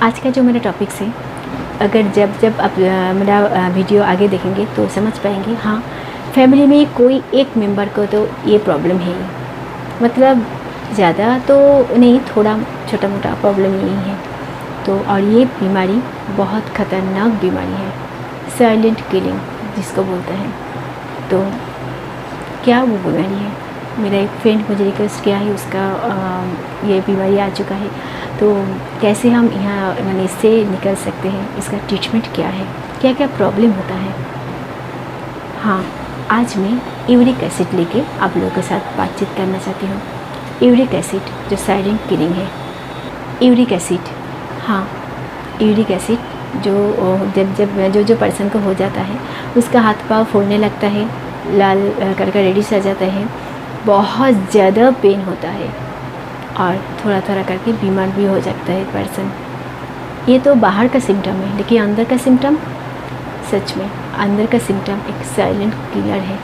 आज का जो मेरा टॉपिक है, अगर जब आप मेरा वीडियो आगे देखेंगे तो समझ पाएंगे। हाँ, फैमिली में कोई एक मेंबर को तो ये प्रॉब्लम है ही, मतलब ज़्यादा तो नहीं, थोड़ा छोटा मोटा प्रॉब्लम यही है। तो और ये बीमारी बहुत ख़तरनाक बीमारी है, साइलेंट किलिंग जिसको बोलते हैं। तो क्या वो बीमारी है? मेरा एक फ्रेंड मुझे रिक्वेस्ट किया है, उसका ये बीमारी आ चुका है। तो कैसे हम यहाँ मैंने इससे निकल सकते हैं, इसका ट्रीटमेंट क्या है, क्या क्या प्रॉब्लम होता है। हाँ, आज मैं यूरिक एसिड लेके आप लोगों के साथ बातचीत करना चाहती हूँ। यूरिक एसिड जो साइलेंट किलिंग है। यूरिक एसिड, हाँ, यूरिक एसिड जो पर्सन को हो जाता है, उसका हाथ पाँव फूलने लगता है, लाल कलर का रेडिश आ जाता है, बहुत ज़्यादा पेन होता है और थोड़ा थोड़ा करके बीमार भी हो जाता है पर्सन। ये तो बाहर का सिम्टम है, लेकिन अंदर का सिम्टम, सच में अंदर का सिम्टम एक साइलेंट किलर है।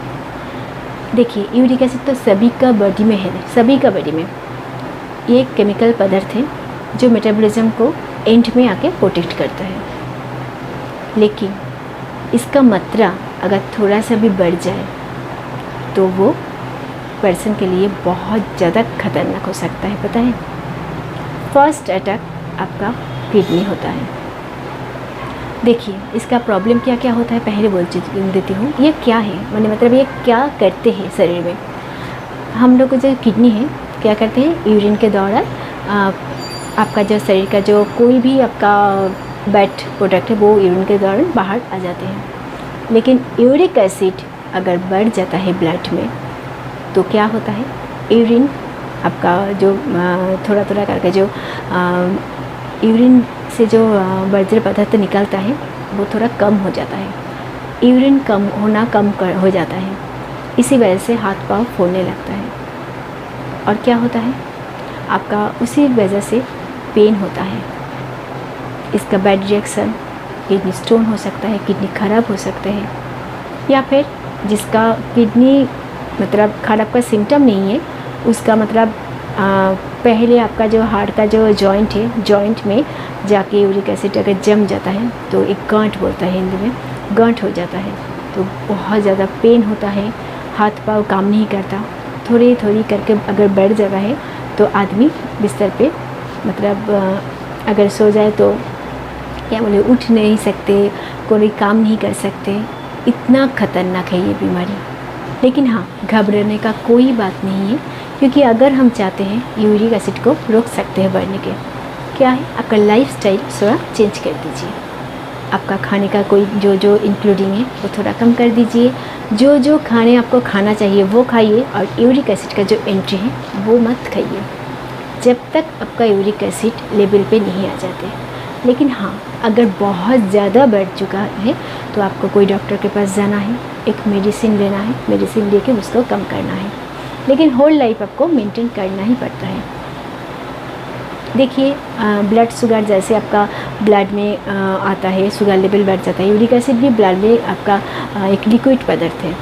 देखिए, यूरिक एसिड तो सभी का बॉडी में है, सभी का बॉडी में। ये एक केमिकल पदार्थ है जो मेटाबॉलिज्म को एंड में आके प्रोटेक्ट करता है, लेकिन इसका मात्रा अगर थोड़ा सा भी बढ़ जाए तो वो पर्सन के लिए बहुत ज़्यादा खतरनाक हो सकता है। पता है, फर्स्ट अटैक आपका किडनी होता है। देखिए, इसका प्रॉब्लम क्या क्या होता है पहले बोल देती हूँ। ये क्या है, मैंने मतलब ये क्या करते हैं शरीर में। हम लोग को जो किडनी है, क्या करते हैं, यूरिन के दौरान आपका जो शरीर का जो कोई भी आपका बैड प्रोडक्ट है वो यूरिन के दौरान बाहर आ जाते हैं। लेकिन यूरिक एसिड अगर बढ़ जाता है ब्लड में तो क्या होता है, यूरिन आपका जो थोड़ा थोड़ा करके जो यूरिन से जो बर्ज्य पदार्थ निकलता है वो थोड़ा कम हो जाता है। यूरिन कम हो जाता है, इसी वजह से हाथ पाँव फूलने लगता है। और क्या होता है, आपका उसी वजह से पेन होता है। इसका बैड रिएक्शन, किडनी स्टोन हो सकता है, किडनी ख़राब हो सकते हैं, या फिर जिसका किडनी मतलब खराब का सिम्टम नहीं है, उसका मतलब पहले आपका जो हार्ट का जो जॉइंट है, जॉइंट में जाके यूरिक एसिड अगर जम जाता है तो एक गांठ बोलता है हिंदी में, गांठ हो जाता है। तो बहुत ज़्यादा पेन होता है, हाथ पाँव काम नहीं करता, थोड़ी थोड़ी करके अगर बढ़ जाता है तो आदमी बिस्तर पे मतलब अगर सो जाए तो क्या बोले, उठ नहीं सकते, कोई काम नहीं कर सकते। इतना खतरनाक है ये बीमारी। लेकिन हाँ, घबराने का कोई बात नहीं है, क्योंकि अगर हम चाहते हैं यूरिक एसिड को रोक सकते हैं बढ़ने के। क्या है, आपका लाइफस्टाइल थोड़ा चेंज कर दीजिए। आपका खाने का कोई जो इंक्लूडिंग है वो थोड़ा कम कर दीजिए। जो खाने आपको खाना चाहिए वो खाइए, और यूरिक एसिड का जो एंट्री है वो मत खाइए जब तक आपका यूरिक एसिड लेवल पे नहीं आ जाते। लेकिन हाँ, अगर बहुत ज़्यादा बढ़ चुका है तो आपको कोई डॉक्टर के पास जाना है, एक मेडिसिन लेना है, मेडिसिन लेके उसको कम करना है। लेकिन होल लाइफ आपको मेंटेन करना ही पड़ता है। देखिए, ब्लड शुगर जैसे आपका ब्लड में आता है, शुगर लेवल बढ़ जाता है। यूरिक एसिड भी ब्लड में आपका एक लिक्विड पदार्थ है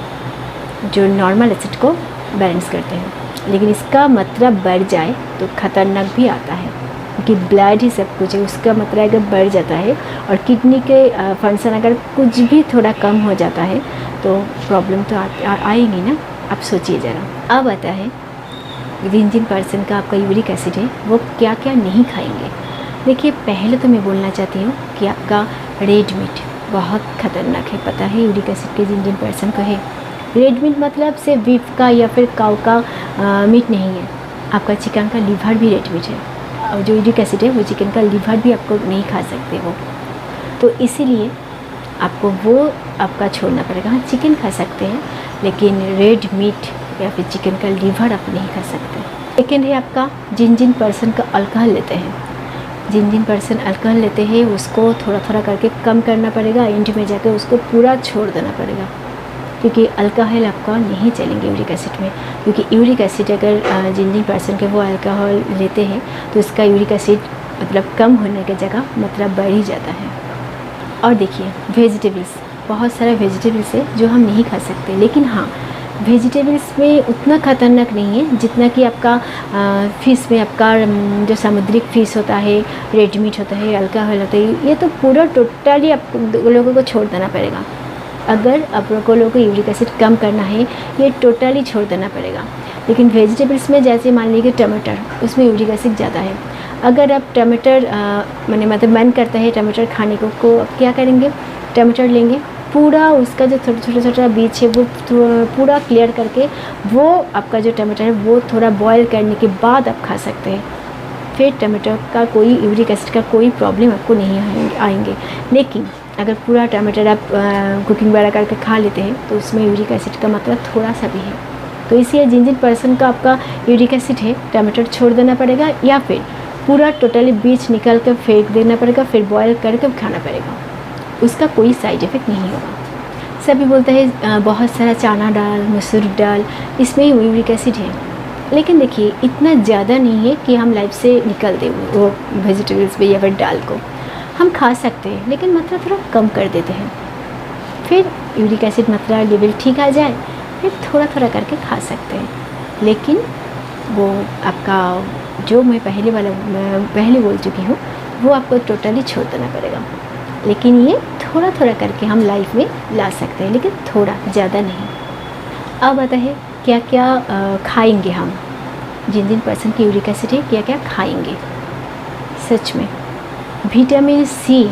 जो नॉर्मल एसिड को बैलेंस करते हैं। लेकिन इसका मात्रा बढ़ जाए तो ख़तरनाक भी आता है, क्योंकि ब्लड ही सब कुछ है। उसका मात्रा अगर बढ़ जाता है और किडनी के फंक्शन अगर कुछ भी थोड़ा कम हो जाता है तो प्रॉब्लम तो आएगी ना। आप सोचिए ज़रा। अब आता है जिन पर्सन का आपका यूरिक एसिड है वो क्या क्या नहीं खाएंगे। देखिए, पहले तो मैं बोलना चाहती हूँ कि आपका रेड मीट बहुत ख़तरनाक है। पता है यूरिक एसिड के जिन पर्सन को है, रेड मीट मतलब सिर्फ बीफ का या फिर काऊ का मीट नहीं है, आपका चिकन का लीवर भी रेड मीट है। और जो यूरिक एसिड है वो चिकन का लीवर भी आपको नहीं खा सकते हो, तो इसीलिए आपको वो आपका छोड़ना पड़ेगा। हाँ, चिकन खा सकते हैं, लेकिन रेड मीट या फिर चिकन का लीवर आप नहीं खा सकते। सेकेंड है आपका जिन पर्सन का अल्कोहल लेते हैं, जिन पर्सन अल्कोहल लेते हैं उसको थोड़ा थोड़ा करके कम करना पड़ेगा, एंड में जाकर उसको पूरा छोड़ देना पड़ेगा, क्योंकि अल्कोहल आपका नहीं चलेंगे यूरिक एसिड में। क्योंकि यूरिक एसिड अगर जिन पर्सन के वो अल्कोहल लेते हैं तो इसका यूरिक एसिड मतलब कम होने की जगह मतलब बढ़ ही जाता है। और देखिए, वेजिटेबल्स, बहुत सारा वेजिटेबल्स है जो हम नहीं खा सकते, लेकिन हाँ, वेजिटेबल्स में उतना खतरनाक नहीं है जितना कि आपका फ़िश में आपका जो सामुद्रिक फ़िश होता है, रेड मीट होता है, अल्कोहल होता है, ये तो पूरा टोटली आप लोगों को छोड़ देना पड़ेगा। अगर आप लोगों को यूरिक एसिड कम करना है, ये टोटली छोड़ देना पड़ेगा। लेकिन वेजिटेबल्स में जैसे मान लीजिए टमाटर, उसमें यूरिक एसिड ज़्यादा है। अगर आप टमाटर मतलब मन करता है टमाटर खाने को आप क्या करेंगे, टमाटर लेंगे, पूरा उसका जो छोटा बीज है वो पूरा क्लियर करके, वो आपका जो टमाटर है वो थोड़ा बॉयल करने के बाद आप खा सकते हैं। फिर टमाटर का कोई यूरिक एसिड का कोई प्रॉब्लम आपको नहीं आएंगे। लेकिन अगर पूरा टमाटर आप कुकिंग वगैरह करके खा लेते हैं तो उसमें यूरिक एसिड का मात्रा थोड़ा सा भी है। तो इसलिए जिन पर्सन का आपका यूरिक एसिड है, टमाटर छोड़ देना पड़ेगा या फिर पूरा टोटली बीज निकाल कर फेंक देना पड़ेगा, फिर बॉयल करके खाना पड़ेगा। उसका कोई साइड इफ़ेक्ट नहीं होगा। सभी बोलते हैं बहुत सारा चना दाल, मसूर दाल, इसमें यूरिक एसिड है। लेकिन देखिए इतना ज़्यादा नहीं है कि हम लाइफ से निकल दें वो वेजिटेबल्स पे या फिर दाल को। हम खा सकते हैं लेकिन मात्रा थोड़ा कम कर देते हैं। फिर यूरिक एसिड मात्रा लेवल ठीक आ जाए फिर थोड़ा थोड़ा करके खा सकते हैं। लेकिन वो आपका जो मैं पहले बोल चुकी हूँ वो आपको टोटली छोड़ देना पड़ेगा। लेकिन ये थोड़ा थोड़ा करके हम लाइफ में ला सकते हैं, लेकिन थोड़ा, ज़्यादा नहीं। अब आता है क्या क्या खाएंगे हम। जिन पर्सन की यूरिक एसिड है क्या क्या खाएंगे। सच में विटामिन सी,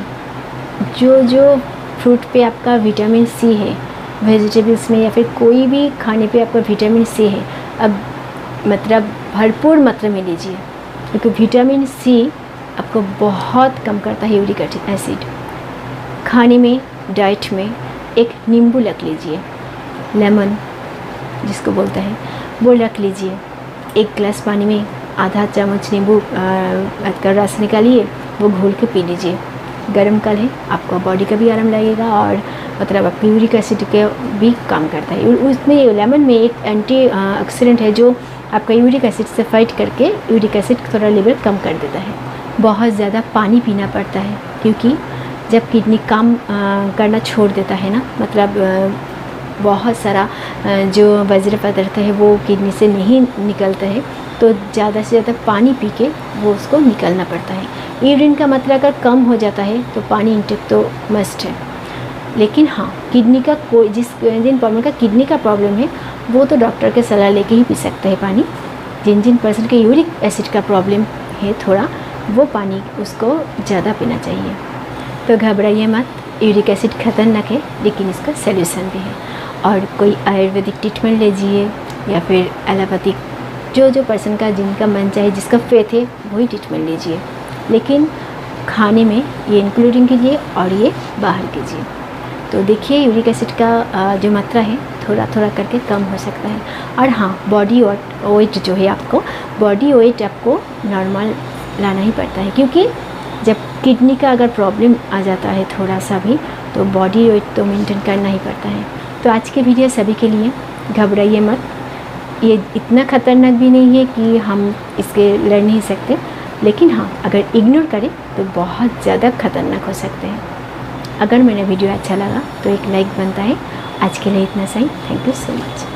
जो फ्रूट पे आपका विटामिन सी है, वेजिटेबल्स में या फिर कोई भी खाने पे आपका विटामिन सी है, अब मतलब भरपूर मात्रा में लीजिए, क्योंकि विटामिन सी आपको बहुत कम करता है यूरिक एसिड। खाने में, डाइट में एक नींबू रख लीजिए, लेमन जिसको बोलते हैं वो रख लीजिए। एक गिलास पानी में आधा चम्मच नींबू का रस निकालिए, वो घोल के पी लीजिए। गर्म कल है, आपको बॉडी का भी आराम लगेगा और मतलब आपकी यूरिक एसिड के भी काम करता है। उसमें लेमन में एक एंटी ऑक्सीडेंट है जो आपका यूरिक एसिड से फाइट करके यूरिक एसिड थोड़ा लेवल कम कर देता है। बहुत ज़्यादा पानी पीना पड़ता है, क्योंकि जब किडनी काम करना छोड़ देता है ना, मतलब बहुत सारा जो वज्र पदार्थ है वो किडनी से नहीं निकलता है, तो ज़्यादा से ज़्यादा पानी पी के वो उसको निकलना पड़ता है। यूरिन का मात्रा अगर कम हो जाता है तो पानी इंटेक तो मस्ट है। लेकिन हाँ, किडनी का जिन प्रॉब्लम का किडनी का प्रॉब्लम है वो तो डॉक्टर के सलाह लेके ही पी सकते हैं पानी। जिन पर्सन के यूरिक एसिड का प्रॉब्लम है थोड़ा, वो पानी उसको ज़्यादा पीना चाहिए। तो घबराइए मत, यूरिक एसिड खतरनाक है लेकिन इसका सल्यूशन भी है। और कोई आयुर्वेदिक ट्रीटमेंट लीजिए या फिर एलोपैथिक, जो पर्सन का जिनका मन चाहे, जिसका फेथ है वही ट्रीटमेंट लीजिए। लेकिन खाने में ये इंक्लूडिंग कीजिए और ये बाहर कीजिए। तो देखिए यूरिक एसिड का जो मात्रा है थोड़ा थोड़ा करके कम हो सकता है। और हाँ, बॉडी वेट जो है, आपको बॉडी वेट आपको नॉर्मल लाना ही पड़ता है, क्योंकि जब किडनी का अगर प्रॉब्लम आ जाता है थोड़ा सा भी, तो बॉडी वेट तो मेंटेन करना ही पड़ता है। तो आज की वीडियो सभी के लिए, घबराइए मत, ये इतना ख़तरनाक भी नहीं है कि हम इसके लड़ नहीं सकते। लेकिन हाँ, अगर इग्नोर करें तो बहुत ज़्यादा खतरनाक हो सकते हैं। अगर मेरा वीडियो अच्छा लगा तो एक लाइक बनता है। आज के लिए इतना सही। Thank you so much.